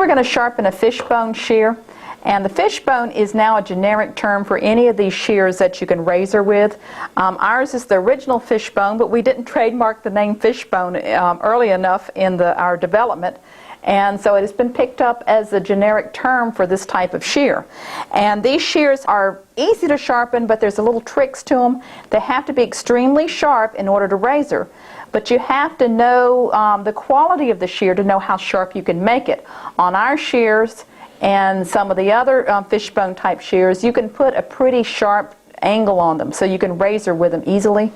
we're going to sharpen a fishbone shear. And the fishbone is now a generic term for any of these shears that you can razor with. Ours is the original fishbone, but we didn't trademark the name fishbone early enough in our development. And so it has been picked up as a generic term for this type of shear. And these shears are easy to sharpen, but there's a little tricks to them. They have to be extremely sharp in order to razor. But you have to know the quality of the shear to know how sharp you can make it. On our shears and some of the other fishbone type shears, you can put a pretty sharp angle on them so you can razor with them easily.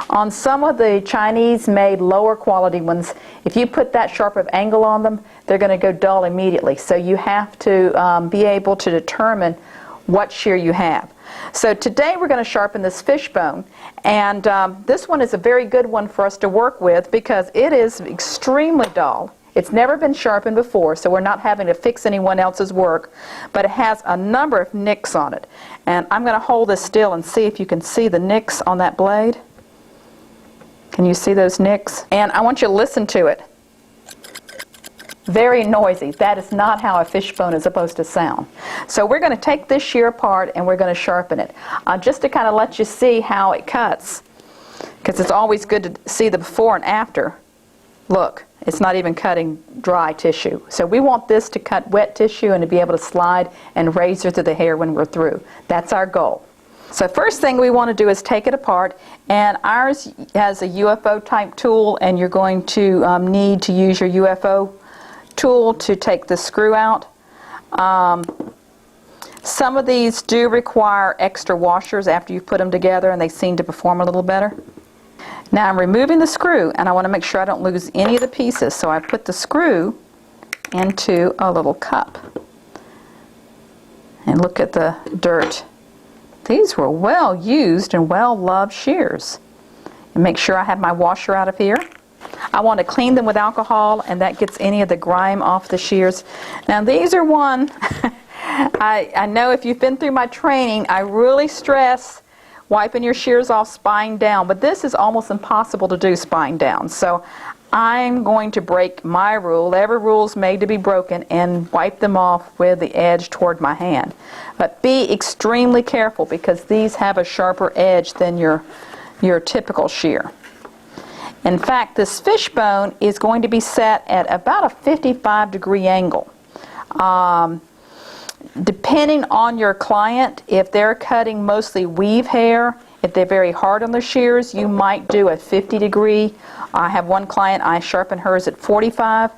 On some of the Chinese made lower quality ones, if you put that sharp of angle on them, they're going to go dull immediately. So you have to be able to determine what shear you have. So today we're going to sharpen this fishbone, and this one is a very good one for us to work with because it is extremely dull. It's never been sharpened before, so we're not having to fix anyone else's work, but it has a number of nicks on it. And I'm going to hold this still and see if you can see the nicks on that blade. Can you see those nicks? And I want you to listen to it. Very noisy. That is not how a fishbone is supposed to sound. So we're going to take this shear apart and we're going to sharpen it. Just to kind of let you see how it cuts, because it's always good to see the before and after. Look, it's not even cutting dry tissue. So we want this to cut wet tissue and to be able to slide and razor through the hair when we're through. That's our goal. So first thing we want to do is take it apart, and ours has a UFO type tool, and you're going to need to use your UFO tool to take the screw out. Some of these do require extra washers after you put them together, and they seem to perform a little better. Now I'm removing the screw, and I want to make sure I don't lose any of the pieces, so I put the screw into a little cup. And look at the dirt. These were well used and well loved shears. And make sure I have my washer out of here. I want to clean them with alcohol, and that gets any of the grime off the shears. Now these are one, I know if you've been through my training, I really stress wiping your shears off spine down, but this is almost impossible to do spine down. So I'm going to break my rule. Every rule is made to be broken, and wipe them off with the edge toward my hand. But be extremely careful because these have a sharper edge than your typical shear. In fact, this fishbone is going to be set at about a 55-degree angle. Depending on your client, if they're cutting mostly weave hair, if they're very hard on their shears, you might do a 50-degree. I have one client, I sharpen hers at 45,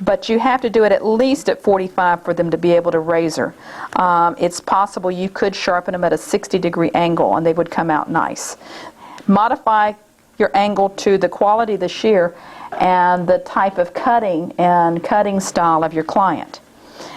but you have to do it at least at 45 for them to be able to razor. It's possible you could sharpen them at a 60-degree angle and they would come out nice. Modify your angle to the quality of the shear and the type of cutting and cutting style of your client.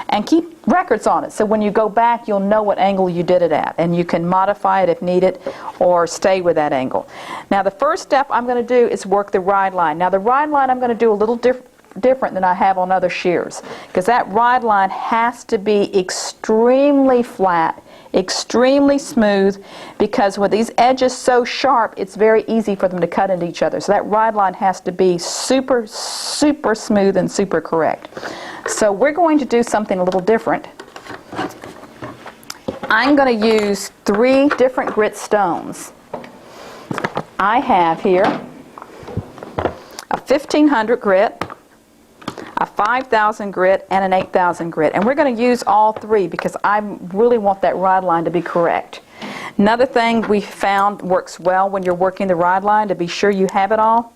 And keep records on it, so when you go back you'll know what angle you did it at, and you can modify it if needed or stay with that angle. Now the first step I'm going to do is work the ride line. Now the ride line I'm going to do a little different than I have on other shears, because that ride line has to be extremely flat, extremely smooth, because with these edges so sharp it's very easy for them to cut into each other. So that ride line has to be super smooth and super correct. So we're going to do something a little different. I'm going to use 3 different grit stones. I have here a 1500 grit, a 5000 grit, and an 8000 grit. And we're going to use all 3 because I really want that ride line to be correct. Another thing we found works well when you're working the ride line, to be sure you have it all,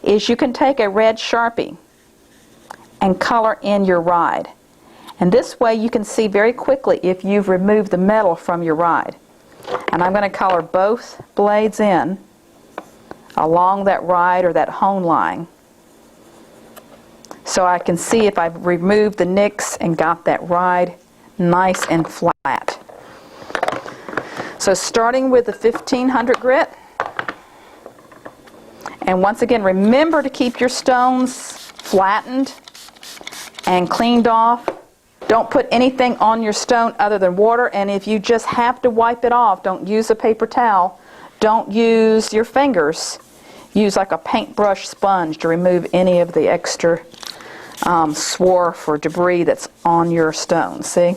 is you can take a red Sharpie and color in your ride. And this way you can see very quickly if you've removed the metal from your ride. And I'm going to color both blades in along that ride or that hone line, so I can see if I've removed the nicks and got that ride nice and flat. So starting with the 1500 grit, and once again remember to keep your stones flattened and cleaned off. Don't put anything on your stone other than water, and if you just have to wipe it off, don't use a paper towel, don't use your fingers, use like a paintbrush sponge to remove any of the extra swarf or debris that's on your stone, see?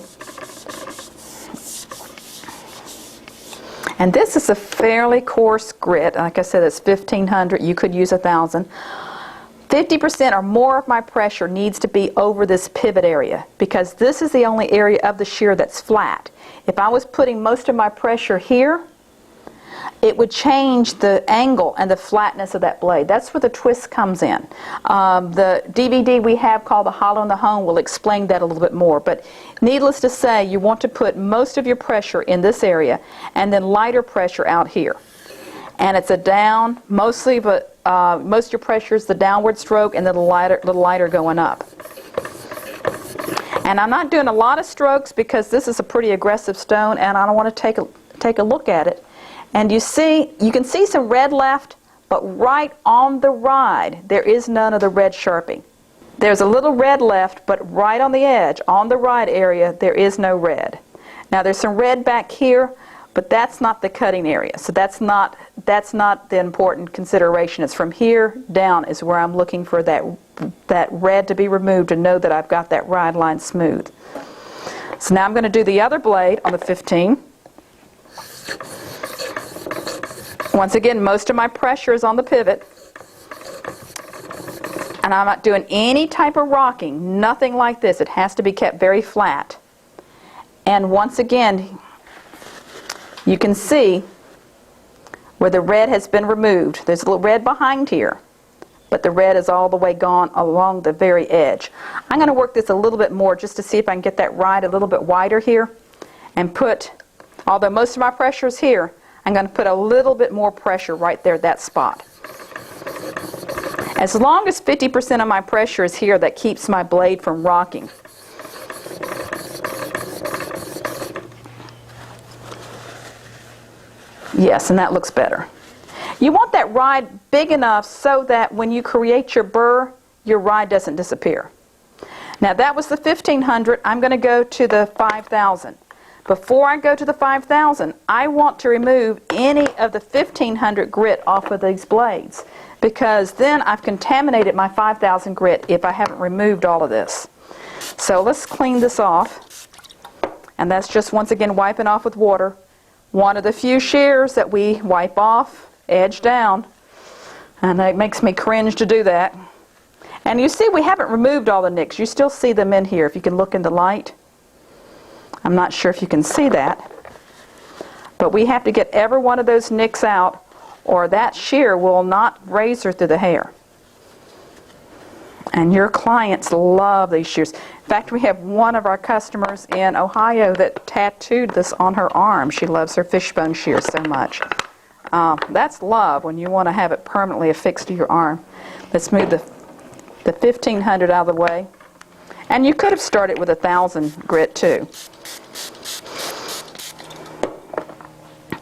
And this is a fairly coarse grit. Like I said, it's 1,500. You could use 1,000. 50% or more of my pressure needs to be over this pivot area because this is the only area of the shear that's flat. If I was putting most of my pressure here, it would change the angle and the flatness of that blade. That's where the twist comes in. The DVD we have called The Hollow in the Hone will explain that a little bit more. But needless to say, you want to put most of your pressure in this area and then lighter pressure out here. And it's a down, mostly, but most of your pressure is the downward stroke and then the little lighter going up. And I'm not doing a lot of strokes because this is a pretty aggressive stone and I don't want to take a look at it. And you can see some red left, but right on the ride, there is none of the red sharping. There's a little red left, but right on the edge, on the ride area, there is no red. Now there's some red back here, but that's not the cutting area. So that's not the important consideration. It's from here down is where I'm looking for that red to be removed to know that I've got that ride line smooth. So now I'm going to do the other blade on the 15. Once again, most of my pressure is on the pivot. And I'm not doing any type of rocking, nothing like this. It has to be kept very flat. And once again, you can see where the red has been removed. There's a little red behind here, but the red is all the way gone along the very edge. I'm going to work this a little bit more just to see if I can get that ride a little bit wider here and put, although most of my pressure is here, I'm going to put a little bit more pressure right there at that spot. As long as 50% of my pressure is here, that keeps my blade from rocking. Yes, and that looks better. You want that ride big enough so that when you create your burr, your ride doesn't disappear. Now that was the 1,500. I'm going to go to the 5,000. Before I go to the 5,000, I want to remove any of the 1,500 grit off of these blades because then I've contaminated my 5,000 grit if I haven't removed all of this. So let's clean this off. And that's just once again wiping off with water. One of the few shears that we wipe off, edge down. And it makes me cringe to do that. And you see we haven't removed all the nicks. You still see them in here if you can look in the light. I'm not sure if you can see that, but we have to get every one of those nicks out or that shear will not razor through the hair. And your clients love these shears. In fact, we have one of our customers in Ohio that tattooed this on her arm. She loves her fishbone shears so much. That's love when you want to have it permanently affixed to your arm. Let's move the 1,500 out of the way. And you could have started with 1,000 grit too.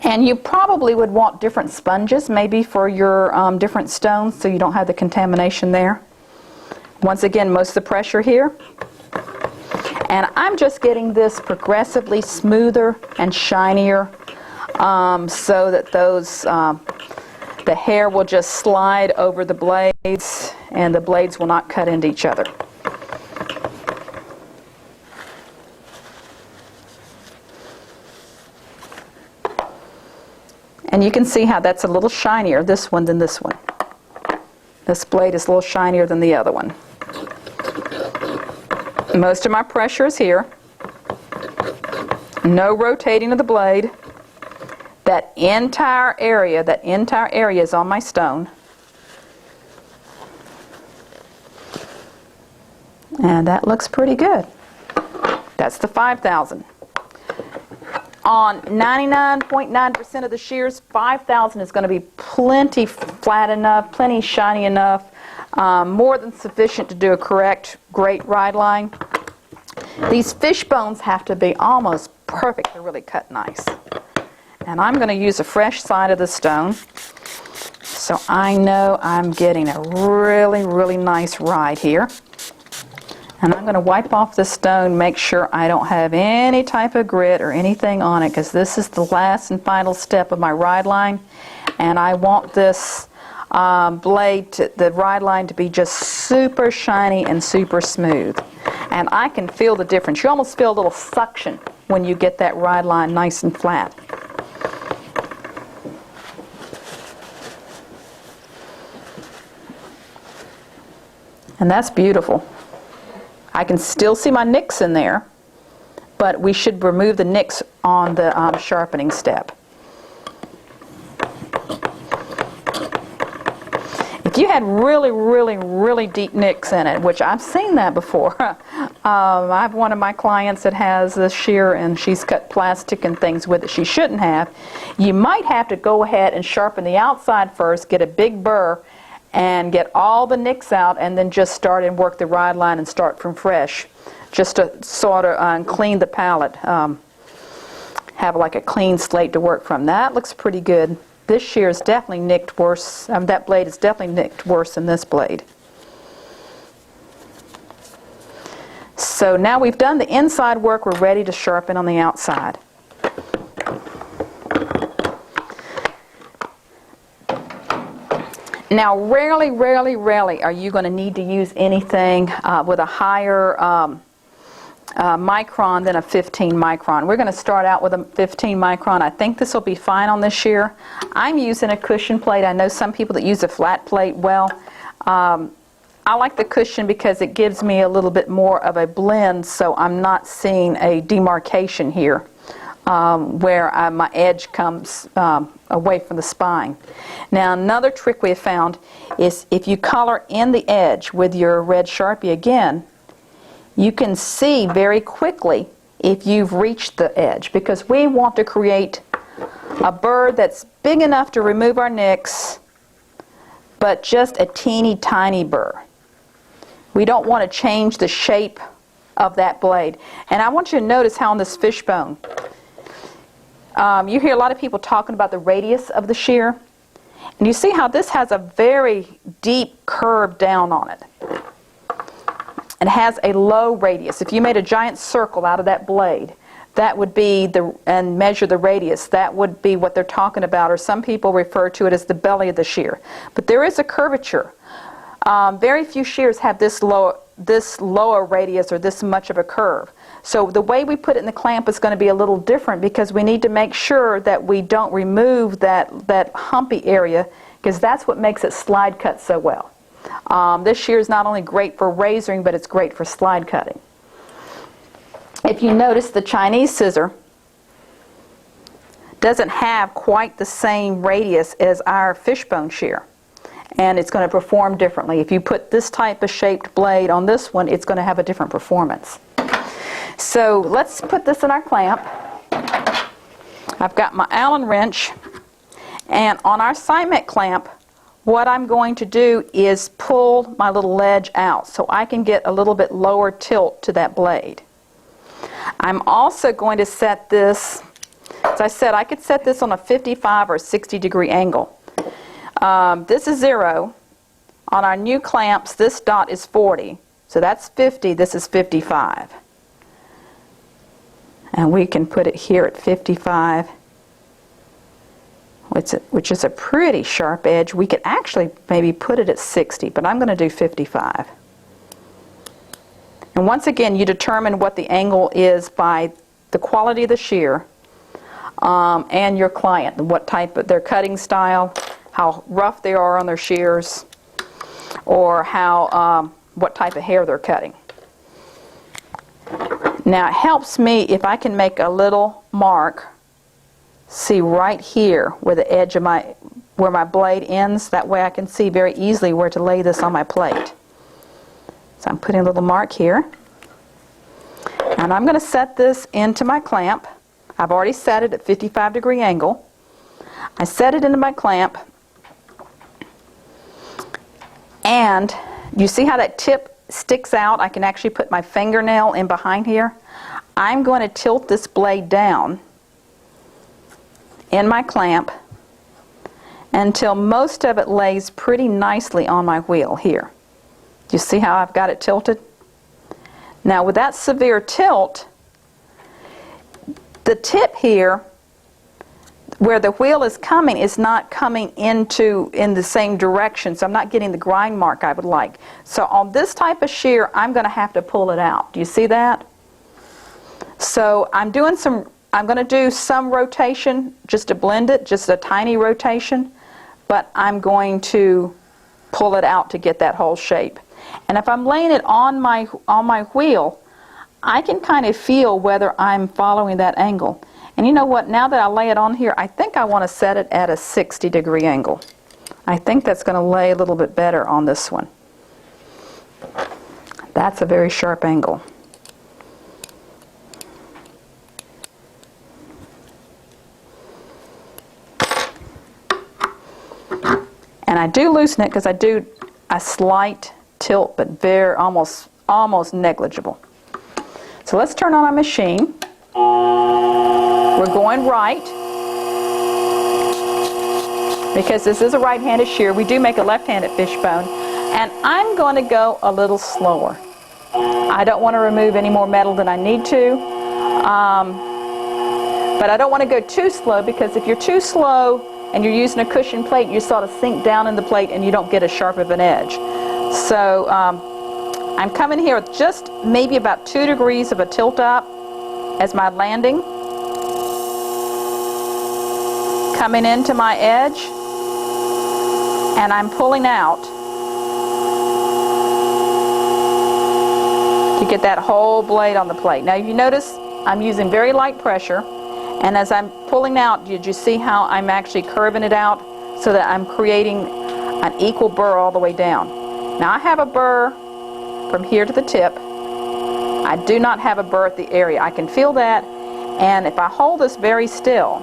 And you probably would want different sponges maybe for your different stones so you don't have the contamination there. Once again, most of the pressure here. And I'm just getting this progressively smoother and shinier so that the hair will just slide over the blades and the blades will not cut into each other. And you can see how that's a little shinier, this one, than this one. This blade is a little shinier than the other one. Most of my pressure is here. No rotating of the blade. That entire area is on my stone. And that looks pretty good. That's the 5,000. On 99.9% of the shears, 5,000 is going to be plenty flat enough, plenty shiny enough, more than sufficient to do a correct, great ride line. These fish bones have to be almost perfect to really cut nice. And I'm going to use a fresh side of the stone so I know I'm getting a really, really nice ride here. And I'm going to wipe off the stone, make sure I don't have any type of grit or anything on it because this is the last and final step of my ride line. And I want this blade, the ride line to be just super shiny and super smooth. And I can feel the difference. You almost feel a little suction when you get that ride line nice and flat. And that's beautiful. I can still see my nicks in there, but we should remove the nicks on the sharpening step. If you had really, really, really deep nicks in it, which I've seen that before. I have one of my clients that has this shear and she's cut plastic and things with it she shouldn't have. You might have to go ahead and sharpen the outside first, get a big burr, and get all the nicks out, and then just start and work the ride line and start from fresh, just to sort of clean the palette, have like a clean slate to work from. That looks pretty good. This shear is definitely nicked worse. That blade is definitely nicked worse than this blade. So now we've done the inside work, we're ready to sharpen on the outside. Now, rarely, rarely, rarely are you going to need to use anything with a higher micron than a 15 micron. We're going to start out with a 15 micron. I think this will be fine on this shear. I'm using a cushion plate. I know some people that use a flat plate. Well, I like the cushion because it gives me a little bit more of a blend, so I'm not seeing a demarcation here. Where my edge comes away from the spine. Now, another trick we have found is if you color in the edge with your red Sharpie again, you can see very quickly if you've reached the edge, because we want to create a burr that's big enough to remove our nicks, but just a teeny tiny burr. We don't want to change the shape of that blade. And I want you to notice how on this fishbone, you hear a lot of people talking about the radius of the shear, and you see how this has a very deep curve down on it. It has a low radius. If you made a giant circle out of that blade, that would be and measure the radius, that would be what they're talking about, or some people refer to it as the belly of the shear. But there is a curvature. Very few shears have this lower radius or this much of a curve. So the way we put it in the clamp is going to be a little different, because we need to make sure that we don't remove that humpy area, because that's what makes it slide cut so well. This shear is not only great for razoring, but it's great for slide cutting. If you notice, the Chinese scissor doesn't have quite the same radius as our fishbone shear, and it's going to perform differently. If you put this type of shaped blade on this one, it's going to have a different performance. So let's put this in our clamp. I've got my Allen wrench, and on our Scimech clamp, what I'm going to do is pull my little ledge out so I can get a little bit lower tilt to that blade. I'm also going to set this, as I said, I could set this on a 55 or 60 degree angle. This is 0. On our new clamps, this dot is 40. So that's 50, this is 55. And we can put it here at 55, which is a pretty sharp edge. We could actually maybe put it at 60, but I'm going to do 55. And once again, you determine what the angle is by the quality of the shear and your client, what type of their cutting style, how rough they are on their shears, or how what type of hair they're cutting. Now, it helps me if I can make a little mark, see right here where the edge of where my blade ends. That way I can see very easily where to lay this on my plate. So I'm putting a little mark here. And I'm going to set this into my clamp. I've already set it at 55 degree angle. I set it into my clamp. And you see how that tip sticks out? I can actually put my fingernail in behind here. I'm going to tilt this blade down in my clamp until most of it lays pretty nicely on my wheel here. Do you see how I've got it tilted? Now, with that severe tilt, the tip here, where the wheel is coming is not coming in the same direction, so I'm not getting the grind mark I would like. So on this type of shear, I'm going to have to pull it out. Do you see that? So I'm going to do some rotation just to blend it, just a tiny rotation, but I'm going to pull it out to get that whole shape. And if I'm laying it on my wheel, I can kind of feel whether I'm following that angle. And you know what, now that I lay it on here, I think I want to set it at a 60-degree angle. I think that's going to lay a little bit better on this one. That's a very sharp angle. And I do loosen it because I do a slight tilt, but very almost negligible. So let's turn on our machine. We're going right, because this is a right-handed shear. We do make a left-handed fishbone, and I'm going to go a little slower. I don't want to remove any more metal than I need to, but I don't want to go too slow, because if you're too slow and you're using a cushion plate, you sort of sink down in the plate and you don't get as sharp of an edge. So I'm coming here with just maybe about 2 degrees of a tilt up as my landing. Coming into my edge, and I'm pulling out to get that whole blade on the plate. Now you notice I'm using very light pressure, and as I'm pulling out, did you see how I'm actually curving it out so that I'm creating an equal burr all the way down? Now I have a burr from here to the tip. I do not have a burr at the area. I can feel that, and if I hold this very still,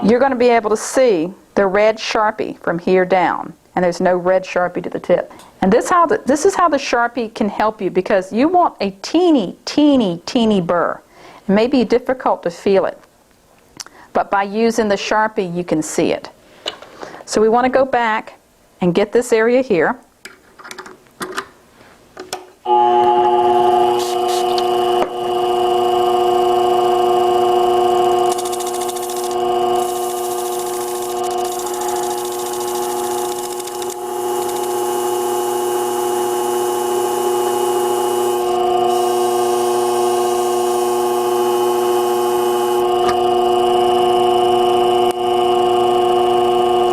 you're going to be able to see the red Sharpie from here down, and there's no red Sharpie to the tip. And this is how the Sharpie can help you, because you want a teeny, teeny, teeny burr. It may be difficult to feel it, but by using the Sharpie you can see it. So we want to go back and get this area here.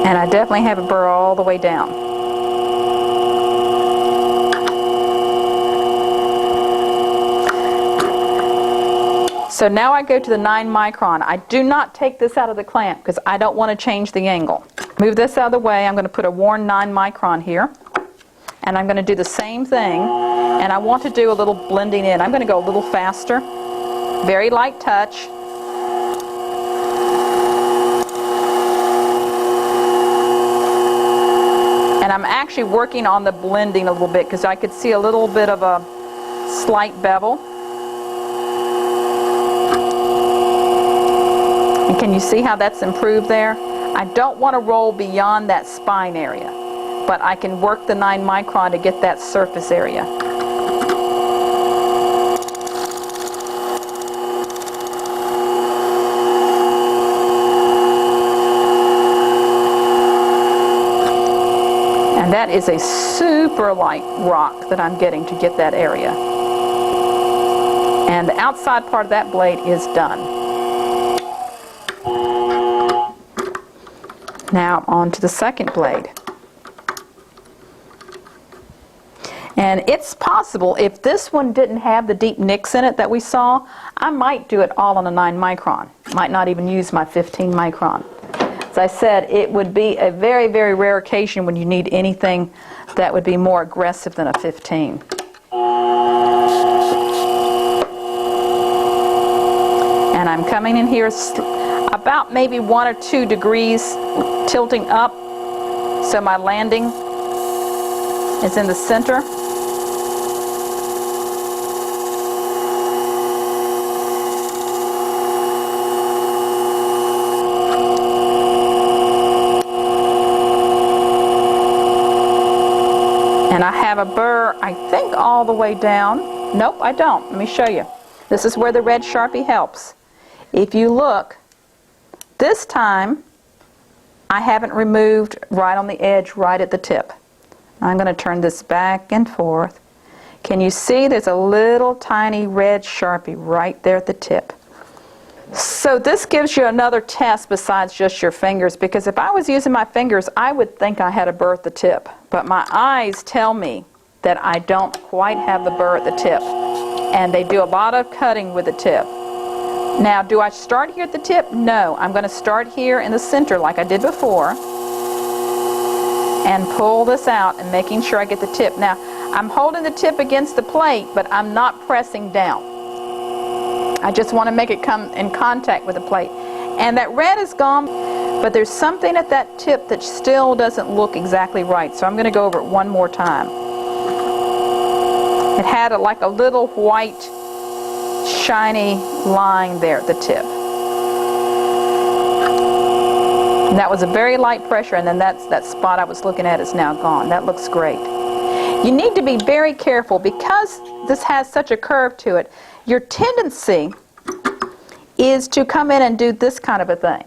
And I definitely have a burr all the way down. So now I go to the 9 micron. I do not take this out of the clamp because I don't want to change the angle. Move this out of the way. I'm going to put a worn 9 micron here. And I'm going to do the same thing. And I want to do a little blending in. I'm going to go a little faster. Very light touch. And I'm actually working on the blending a little bit because I could see a little bit of a slight bevel. And can you see how that's improved there? I don't want to roll beyond that spine area, but I can work the 9 micron to get that surface area. And that is a super light rock that I'm getting to get that area. And the outside part of that blade is done. Now on to the second blade. And it's possible, if this one didn't have the deep nicks in it that we saw, I might do it all on a 9 micron. Might not even use my 15 micron. As I said, it would be a very, very rare occasion when you need anything that would be more aggressive than a 15. And I'm coming in here about maybe 1 or 2 degrees tilting up so my landing is in the center. And I have a burr, I think, all the way down. Nope, I don't. Let me show you. This is where the red Sharpie helps. If you look, This time, I haven't removed right on the edge, right at the tip. I'm going to turn this back and forth. Can you see there's a little tiny red Sharpie right there at the tip? So this gives you another test besides just your fingers, because if I was using my fingers, I would think I had a burr at the tip. But my eyes tell me that I don't quite have the burr at the tip. And they do a lot of cutting with the tip. Now, do I start here at the tip? No. I'm going to start here in the center like I did before and pull this out and making sure I get the tip. Now, I'm holding the tip against the plate, but I'm not pressing down. I just want to make it come in contact with the plate. And that red is gone, but there's something at that tip that still doesn't look exactly right. So I'm going to go over it one more time. It had like a little white, shiny line there at the tip. And that was a very light pressure, and then that spot I was looking at is now gone. That looks great. You need to be very careful because this has such a curve to it. Your tendency is to come in and do this kind of a thing.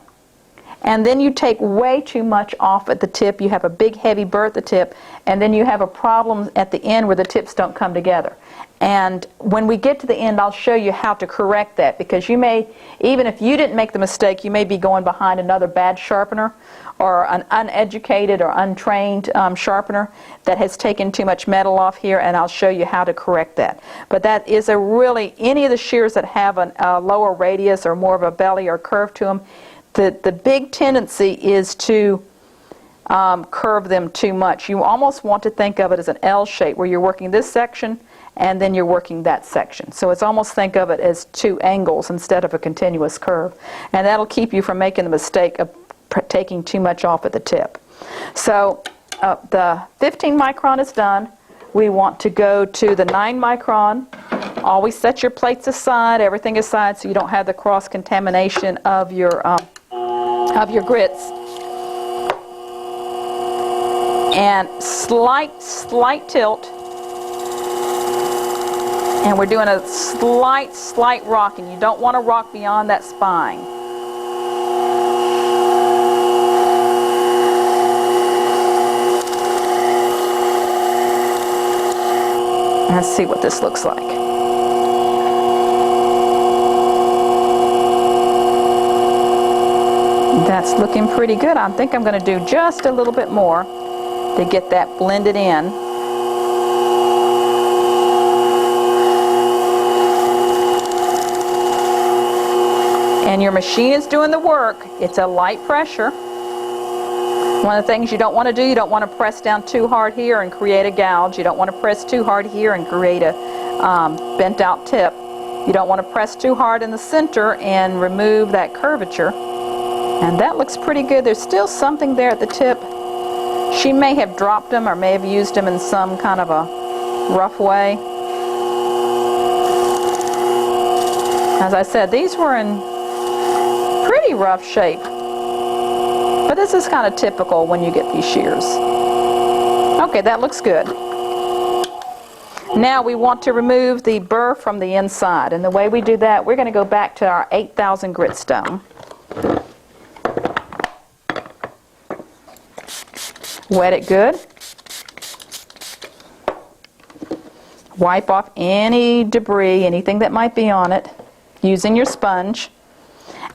And then you take way too much off at the tip. You have a big heavy burr at the tip, and then you have a problem at the end where the tips don't come together. And when we get to the end, I'll show you how to correct that, because you may, even if you didn't make the mistake, you may be going behind another bad sharpener or an uneducated or untrained sharpener that has taken too much metal off here, and I'll show you how to correct that. But that is a really, any of the shears that have a lower radius or more of a belly or curve to them, the big tendency is to curve them too much. You almost want to think of it as an L shape where you're working this section and then you're working that section. So it's almost think of it as two angles instead of a continuous curve. And that'll keep you from making the mistake of taking too much off at the tip. So the 15 micron is done. We want to go to the 9 micron. Always set your plates aside, everything aside, so you don't have the cross-contamination of your grits. And slight tilt. And we're doing a slight rocking. You don't want to rock beyond that spine. Let's see what this looks like. That's looking pretty good. I think I'm going to do just a little bit more to get that blended in. And your machine is doing the work. It's a light pressure. One of the things you don't want to do, you don't want to press down too hard here and create a gouge. You don't want to press too hard here and create a bent out tip. You don't want to press too hard in the center and remove that curvature. And that looks pretty good. There's still something there at the tip. She may have dropped them or may have used them in some kind of a rough way. As I said, these were in pretty rough shape. But this is kind of typical when you get these shears. Okay, that looks good. Now we want to remove the burr from the inside. And the way we do that, we're going to go back to our 8000 grit stone. Wet it good. Wipe off any debris, anything that might be on it, using your sponge.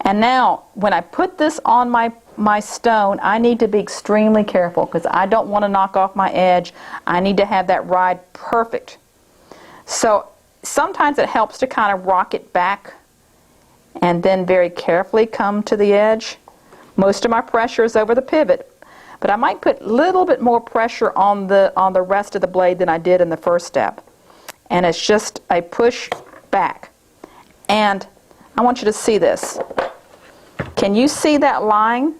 And now, when I put this on my stone, I need to be extremely careful because I don't want to knock off my edge. I need to have that ride perfect. So sometimes it helps to kind of rock it back and then very carefully come to the edge. Most of my pressure is over the pivot, but I might put a little bit more pressure on the rest of the blade than I did in the first step. And it's just a push back. And I want you to see this. Can you see that line?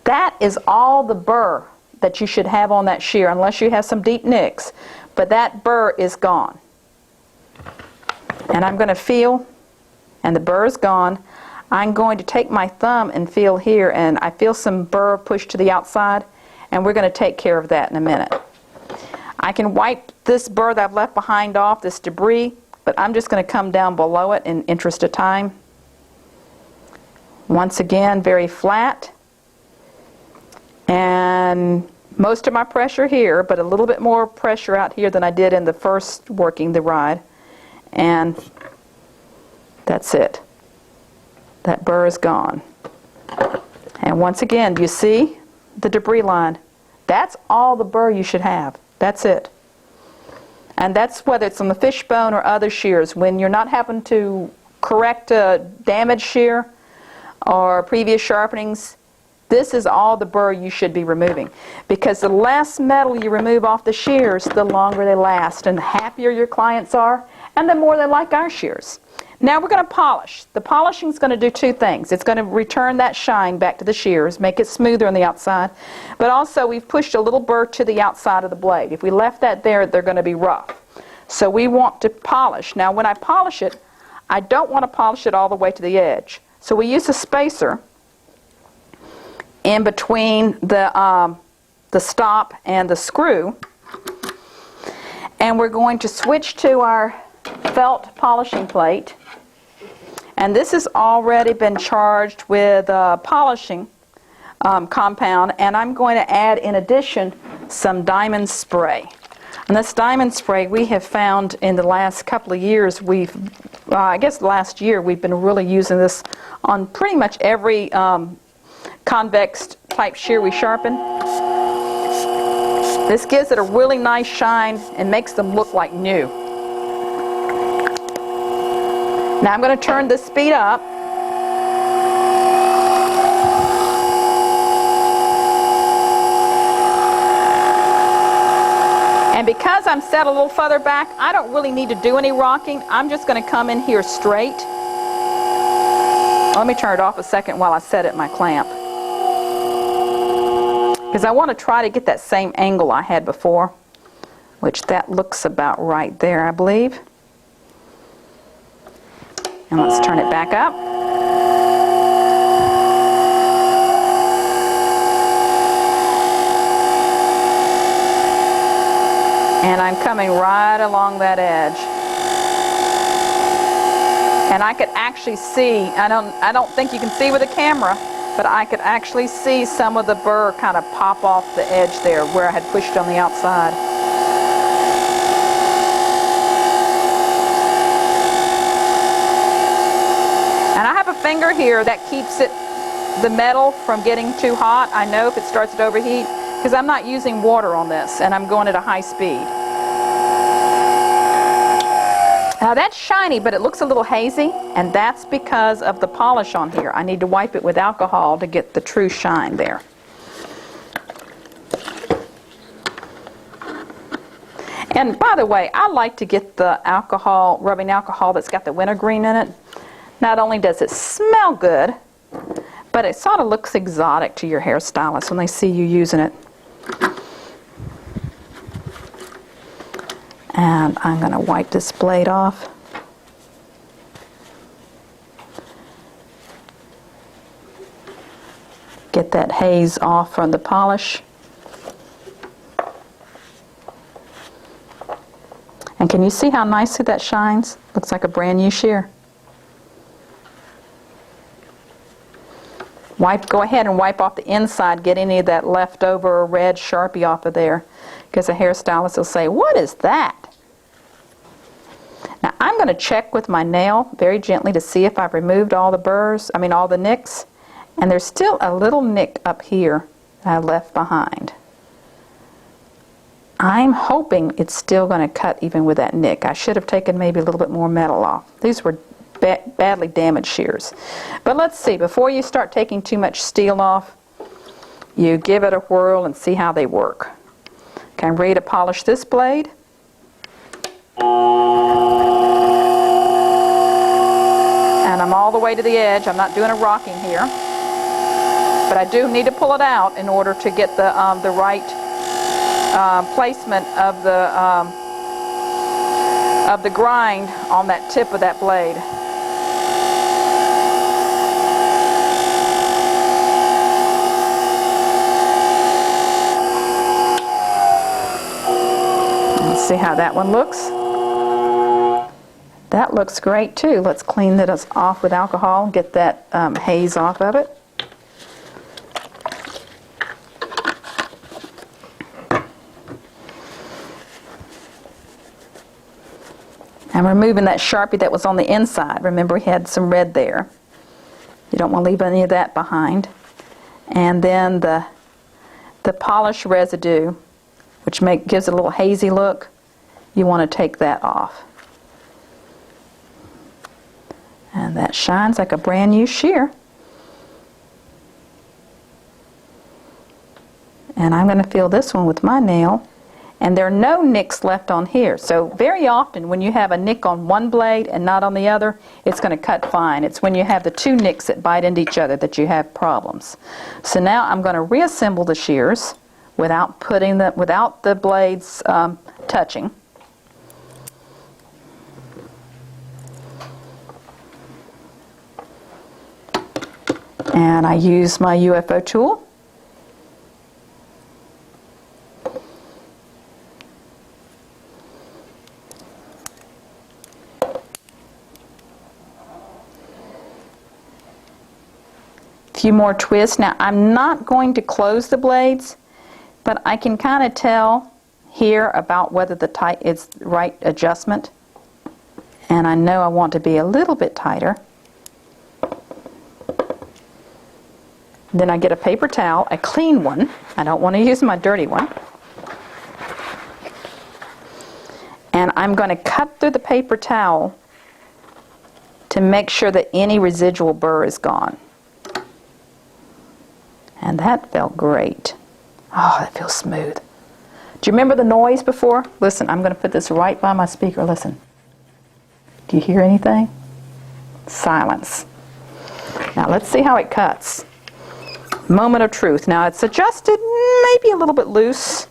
That is all the burr that you should have on that shear, unless you have some deep nicks. But that burr is gone. And I'm going to feel, and the burr is gone. I'm going to take my thumb and feel here, and I feel some burr pushed to the outside, and we're going to take care of that in a minute. I can wipe this burr that I've left behind off, this debris, but I'm just going to come down below it in interest of time. Once again, very flat. And most of my pressure here, but a little bit more pressure out here than I did in the first working the ride. And that's it. That burr is gone. And once again, do you see the debris line? That's all the burr you should have. That's it. And that's whether it's on the fishbone or other shears. When you're not having to correct a damaged shear or previous sharpenings, this is all the burr you should be removing. Because the less metal you remove off the shears, the longer they last, and the happier your clients are, and the more they like our shears. Now we're going to polish. The polishing is going to do two things. It's going to return that shine back to the shears, make it smoother on the outside, but also we've pushed a little burr to the outside of the blade. If we left that there, they're going to be rough. So we want to polish. Now when I polish it, I don't want to polish it all the way to the edge. So we use a spacer in between the stop and the screw, and we're going to switch to our felt polishing plate, and this has already been charged with polishing compound, and I'm going to add in addition some diamond spray. And this diamond spray we have found in the last couple of years, I guess last year we've been really using this on pretty much every convex type shear we sharpen. This gives it a really nice shine and makes them look like new. Now I'm going to turn the speed up. And because I'm set a little further back, I don't really need to do any rocking. I'm just going to come in here straight. Let me turn it off a second while I set it in my clamp. Because I want to try to get that same angle I had before, which that looks about right there, I believe. And let's turn it back up. And I'm coming right along that edge. And I could actually see, I don't think you can see with the camera, but I could actually see some of the burr kind of pop off the edge there where I had pushed on the outside. And I have a finger here that keeps the metal from getting too hot. I know if it starts to overheat, because I'm not using water on this and I'm going at a high speed. Now that's shiny, but it looks a little hazy, and that's because of the polish on here. I need to wipe it with alcohol to get the true shine there. And by the way, I like to get the alcohol, rubbing alcohol that's got the wintergreen in it. Not only does it smell good, but it sort of looks exotic to your hairstylist when they see you using it. And I'm going to wipe this blade off. Get that haze off from the polish. And can you see how nicely that shines? Looks like a brand new shear. Go ahead and wipe off the inside, get any of that leftover red Sharpie off of there, because the hairstylist will say, "What is that?" Now I'm going to check with my nail very gently to see if I've removed all the burrs, all the nicks, and there's still a little nick up here that I left behind. I'm hoping it's still going to cut even with that nick. I should have taken maybe a little bit more metal off. These were badly damaged shears. But let's see, before you start taking too much steel off, you give it a whirl and see how they work. Okay, I'm ready to polish this blade. And I'm all the way to the edge. I'm not doing a rocking here. But I do need to pull it out in order to get the right placement of the grind on that tip of that blade. Let's see how that one looks. That looks great too. Let's clean this off with alcohol and get that haze off of it. I'm removing that Sharpie that was on the inside. Remember, we had some red there. You don't want to leave any of that behind. And then the polish residue, which gives it a little hazy look, you want to take that off. And that shines like a brand new shear. And I'm going to fill this one with my nail. And there are no nicks left on here. So very often when you have a nick on one blade and not on the other, it's going to cut fine. It's when you have the two nicks that bite into each other that you have problems. So now I'm going to reassemble the shears without the blades touching. And I use my UFO tool. Few more twists. Now I'm not going to close the blades, but I can kind of tell here about whether it's the right adjustment, and I know I want to be a little bit tighter. Then I get a paper towel, a clean one. I don't want to use my dirty one. And I'm going to cut through the paper towel to make sure that any residual burr is gone. And that felt great. Oh, that feels smooth. Do you remember the noise before? Listen, I'm going to put this right by my speaker. Listen. Do you hear anything? Silence. Now let's see how it cuts. Moment of truth. Now it's adjusted maybe a little bit loose.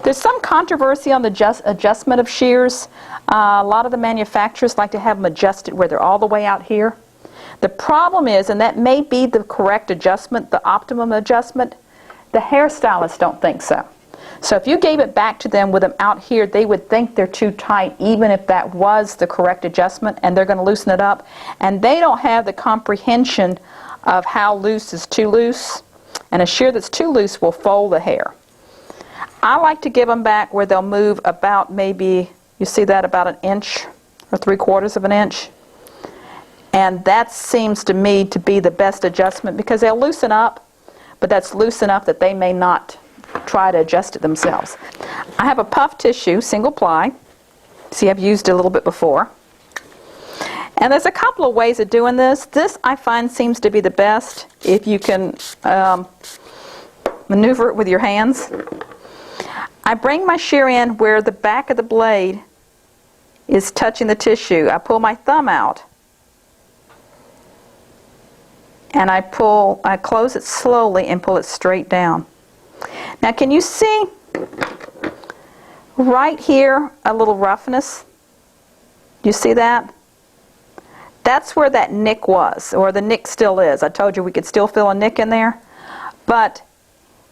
There's some controversy on the adjustment of shears. A lot of the manufacturers like to have them adjusted where they're all the way out here. The problem is, and that may be the correct adjustment, the optimum adjustment, the hairstylists don't think so. So if you gave it back to them with them out here, they would think they're too tight, even if that was the correct adjustment, and they're going to loosen it up. And they don't have the comprehension of how loose is too loose, and a shear that's too loose will fold the hair. I like to give them back where they'll move about maybe, you see that, about an inch or 3/4 of an inch. And that seems to me to be the best adjustment because they'll loosen up, but that's loose enough that they may not try to adjust it themselves. I have a puff tissue, single ply. See, I've used it a little bit before. And there's a couple of ways of doing this. This I find seems to be the best if you can maneuver it with your hands. I bring my shear in where the back of the blade is touching the tissue. I pull my thumb out. And I close it slowly and pull it straight down. Now can you see right here a little roughness? Do you see that? That's where that nick was, or the nick still is. I told you we could still feel a nick in there. But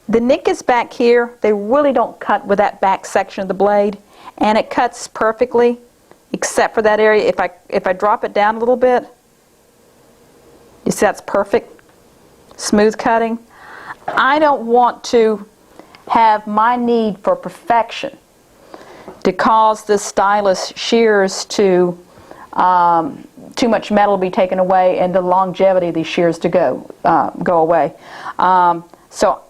the nick is back here. They really don't cut with that back section of the blade. And it cuts perfectly, except for that area. If I drop it down a little bit, you see that's perfect, smooth cutting. I don't want to have my need for perfection to cause the stylus shears to too much metal to be taken away and the longevity of these shears to go away. So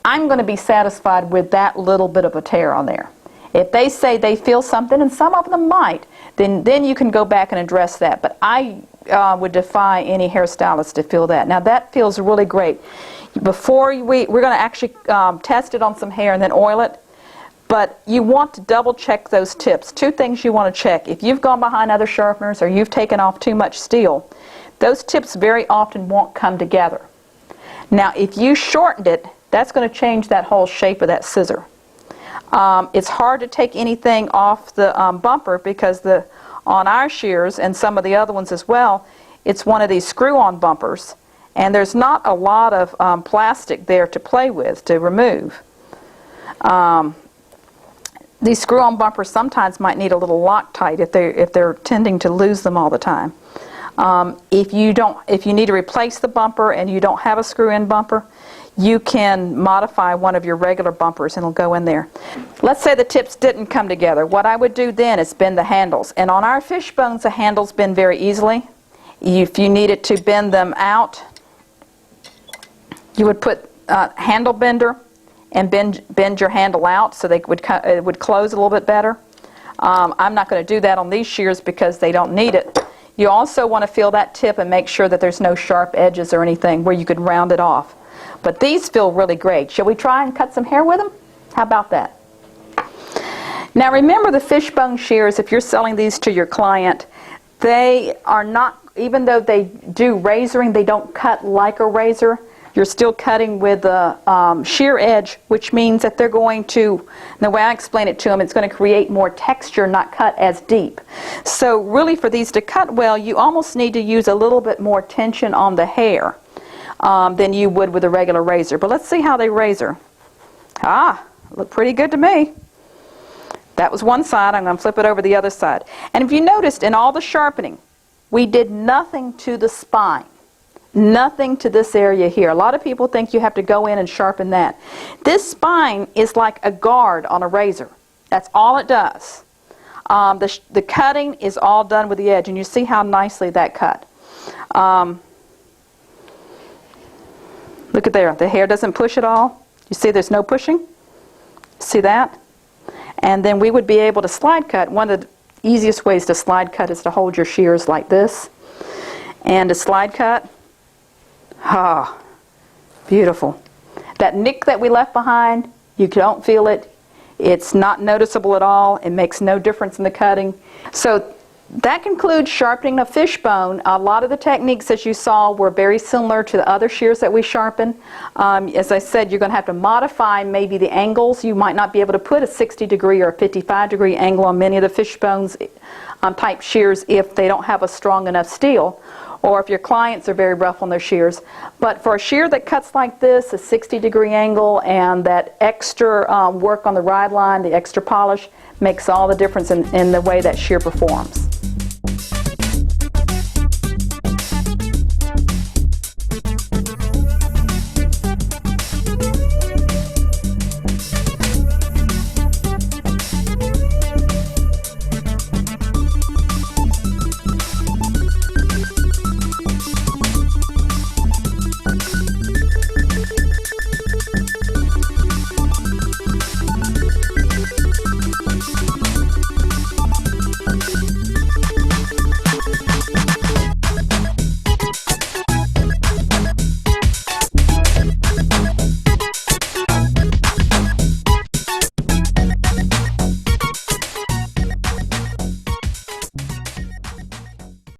I'm going to be satisfied with that little bit of a tear on there. If they say they feel something, and some of them might, then you can go back and address that. But I would defy any hairstylist to feel that. Now that feels really great. Before we're going to actually test it on some hair and then oil it. But you want to double check those tips. Two things you want to check. If you've gone behind other sharpeners or you've taken off too much steel, those tips very often won't come together. Now if you shortened it, that's going to change that whole shape of that scissor. It's hard to take anything off the bumper because on our shears and some of the other ones as well, it's one of these screw-on bumpers, and there's not a lot of plastic there to play with, to remove. these screw-on bumpers sometimes might need a little Loctite if they're tending to lose them all the time. If you need to replace the bumper and you don't have a screw-in bumper, you can modify one of your regular bumpers and it'll go in there. Let's say the tips didn't come together. What I would do then is bend the handles. And on our Fishbones, the handles bend very easily. If you needed to bend them out, you would put a handle bender and bend your handle out so it would close a little bit better. I'm not going to do that on these shears because they don't need it. You also want to feel that tip and make sure that there's no sharp edges or anything where you could round it off. But these feel really great. Shall we try and cut some hair with them? How about that? Now remember, the Fishbone shears, if you're selling these to your client, they are not, even though they do razoring, they don't cut like a razor. You're still cutting with a shear edge, which means that they're going to, the way I explain it to them, it's going to create more texture, not cut as deep. So really, for these to cut well, you almost need to use a little bit more tension on the hair than you would with a regular razor. But let's see how they razor. Look pretty good to me. That was one side. I'm going to flip it over the other side. And if you noticed, in all the sharpening, we did nothing to the spine. Nothing to this area here. A lot of people think you have to go in and sharpen that. This spine is like a guard on a razor. That's all it does. The cutting is all done with the edge, and you see how nicely that cut. Look at there. The hair doesn't push at all. You see there's no pushing? See that? And then we would be able to slide cut. One of the easiest ways to slide cut is to hold your shears like this. And to slide cut, beautiful. That nick that we left behind, you don't feel it. It's not noticeable at all. It makes no difference in the cutting. So that concludes sharpening a fishbone. A lot of the techniques that you saw were very similar to the other shears that we sharpen. As I said, you're going to have to modify maybe the angles. You might not be able to put a 60-degree or a 55-degree angle on many of the fishbones type shears if they don't have a strong enough steel, or if your clients are very rough on their shears. But for a shear that cuts like this, a 60-degree angle and that extra work on the ride line, the extra polish, makes all the difference in the way that shear performs.